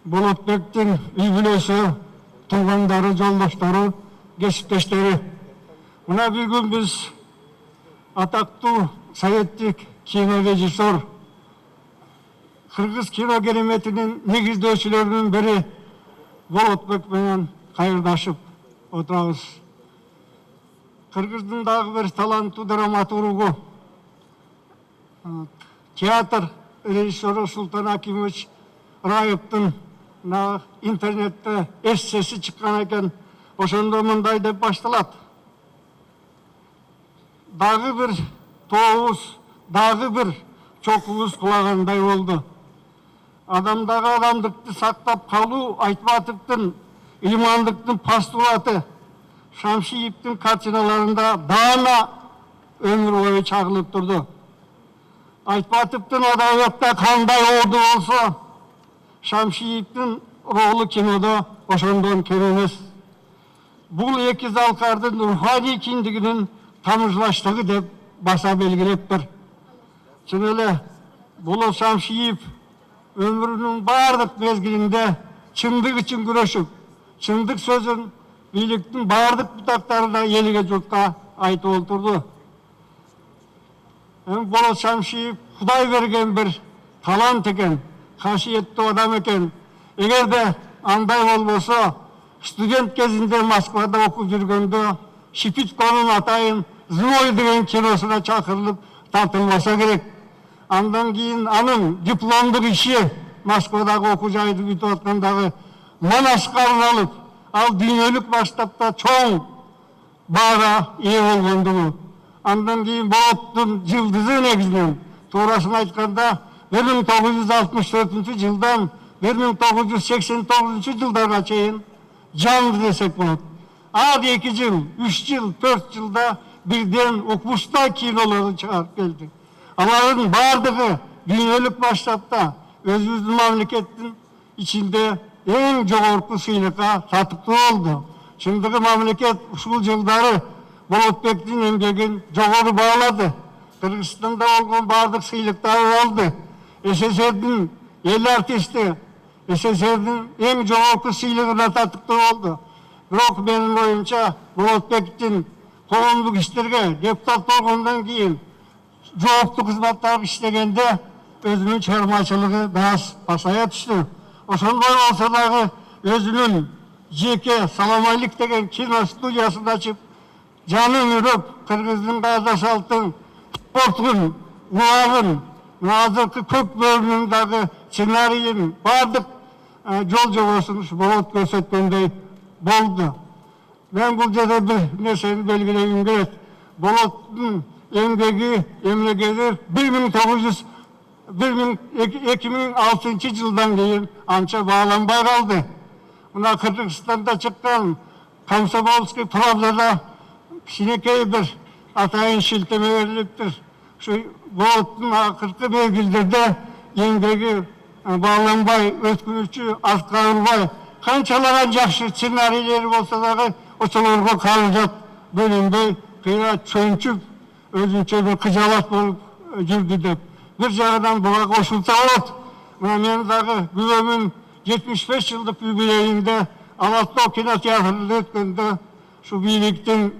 Болотбектің үй бүлесі, туғандары, жолдаштары, кесіптештері. Мына бүгін біз атақты советтік кинорежиссер, Қырғыз кино кереметінің негіздеушілерінің бірі Болотбек менен қайырдашып отырабыз. Қырғыздың дағы бір талантты драматургу, театр режиссері Султан Акимович Раевтың интернетте эссесі шыққан екен, ошондо мындай деп башталат. Дағы бір тоғыз, дағы бір чокуыз құлағандай болды. Адамдағы адамдықты сақтап қалу Айтматовтың имандықтың постулаты, Шамшиевтің картиналарында дана өмір бойы чағылып тұрды. Айтматовтың адабиятта қандай орды болса, Шамшиевтің ролы кинода ошондон кем емес. Бұл екі залқардың рухани киндігінің тамырлаштығы деп баса белгілеп тұр. Шын эле Болот Шамшиев өмірінің барлық мезгилинде чындык үчүн күрөшүп, чындык сөзүн бийликтин бардык бутактарына элге журтка айтып олтурду. Болот Шамшиев Кудай берген бір талант екен, қасиетті адам екен. Егерде андай болбосо, студент кезінде Москвада окуп жүргөндө Шипицконун атайын «Злой» деген киносуна чакырылып тартылмаса керек. Андан кийин анын дипломдук иши Москвадагы окуу жайды бүтүп аткандагы Манаска арналып, ал дүйнөлүк масштабта чоң баага ээ болгондугу. Андан кийин Болоттун жылдызы негизинен туурасын айтканда 1964 жылдан 1989 жылдарга чейин жаңды десек болот. Ар 2 жыл, 3 жыл, 4 жылда бирден укмуштай кинолорду чыгарып келди. Алардын бардыгы дүйнөлүк масштабта өзүбүздүн мамлекеттин ичинде эң жогорку сыйлыкка татыктуу болду. Чындыгы мамлекет ушул жылдары Болотбектин эмгегин жогору баалады. Кыргызстанда болгон бардык сыйлыктарды алды. СССРдин эл артисти, СССРдин эң жогорку сыйлыгына татыктуу болду. Бирок менин оюмча Болотбектин коомдук иштерге депутат болгондон кийин жооптуу кызматтарды иштегенде өзүнүн чыгармачылыгы бираз пасая түштү. Ошондой болсо дагы өзүнүн жеке Саламайлык деген кино студиясын ачып, жанын үрөп, кыргыздын каза салттын, спорттун, убагын, азыркы көк бөлүмүнүн дагы сценарийин, бардык жол жобосун Болот көрсөткөндөй болду. Мен бул жерде бир нерсени белгилегим келет. Болоттун эмгеги эмнегедир 2006 жылдан кийин анча бааланбай калды. Мына Кыргызстанда чыккан Комсомольский правдада кичинекей бир атайын шилтеме берилиптир. Şu Болоттун акыркы мезгилдерде эмгеги бааланбай, өткүнүчү аткарылбай, канчалаган жакшы сценарийлери болсо дагы ошолорго каражат бөлүнбөй, кыйра чөнчүп, өзүнчө бир кыжалат болуп жүрдү деп. Бир жагынан буга кошулса болот. Мына мен дагы күбөмүн 75 жылдык юбилейинде Алатау кинотеатрында өткөндө şu бийликтин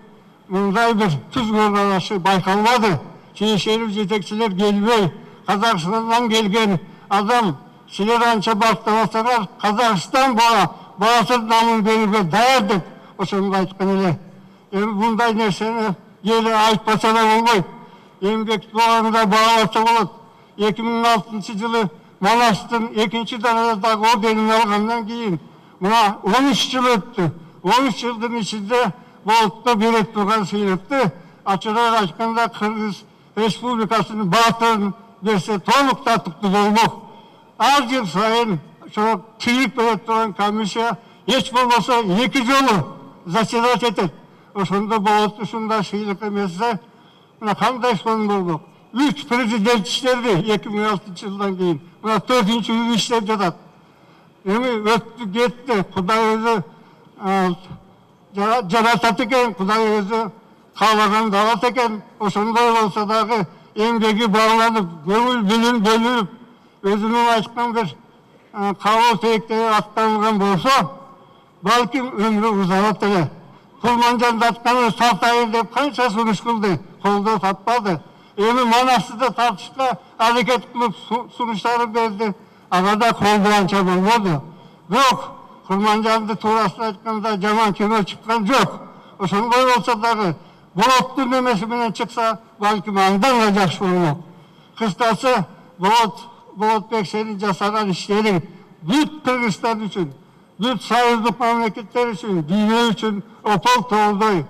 мындай бир түз көзкарашы байкалбады. Шейшелүү жетекчилер келбей, Казакстандан келген адам, силер анча бактабасаңар, Казакстан баасыз намын берүүгө даяр деп ошону айткан эле. Эми мындай нерсени эли айтпаса да болбойт. Эмгек багында бааласа болот. 2006 жылы Манастын 2-чи даражадагы орденин алгандан кийин мына 13 жыл өттү. 13 жылдын ичинде Болотто берет турган сыйлыкты ачыраак айтканда Кыргыз Республикасынын баатырын берсе толук татыктуу болмок. Ар жыл сайын ошо кийик берет турган комиссия эч болбосо 2 жолу заседать этет. Ошондо Болот ушундай сыйлык эмесе мына кандай сон болмок. 3 президент иштерди 2006 жылдан кийин. Мына 4-чү иштеп жатат. Эми өттү кетти. Кудай өзү жаратат экен, Кудай өзү каалаган алат экен. Ошондой болсо дагы эмгеги багланып, көңүл билим бөлүнүп, өзүнүн айткан бир кабыл тээктери аттанылган болсо, балким өмүрү узалат эле. Кулманжанды атканы сатайын деп канча сунуш кылды, колдоо таппады. Эми Манастырда тартышка аракет кылып сунуштарын берди. Ага да колдоо анча болбоду. Бирок Кулманжанды туурасына айтканда жаман кино чыккан жок. Ошондой болсо дагы Болоттун немеси менен чыкса, балким андан да жакшы болмок. Кыскасы, Болотбек сенин жасаган иштериң бүт Кыргызстан үчүн, бүт союздук мамлекеттер үчүн, дүйнө үчүн опол тоолдой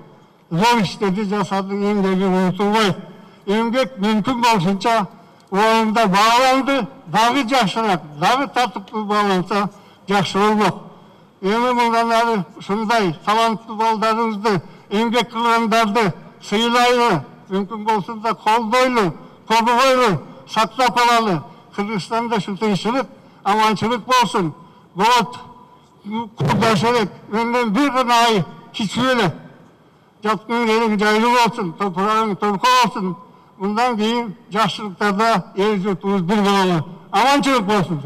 зор иштерди жасадың, эмгеги унутулбайт. Эмгек мүмкүн болушунча орунда бааланды, дагы жакшыраак, дагы тартыптуу бааланса жакшы болмок. Эми мындан ары ушундай таланттуу балдарыбызды, эмгек кылгандарды сыйлайлы, мүмкүн болсун да колдойлу, коргойлу, сактап калалы. Кыргызстанда şu тынччылык, аманчылык болсун. Болот курдашылык, менден бир гана ай кичүү эле. Жаткан жериң жайлуу болсун, топурагың толко болсун. Мындан кийин жакшылыктарда эл журтубуз бир бололу. Аманчылык болсун.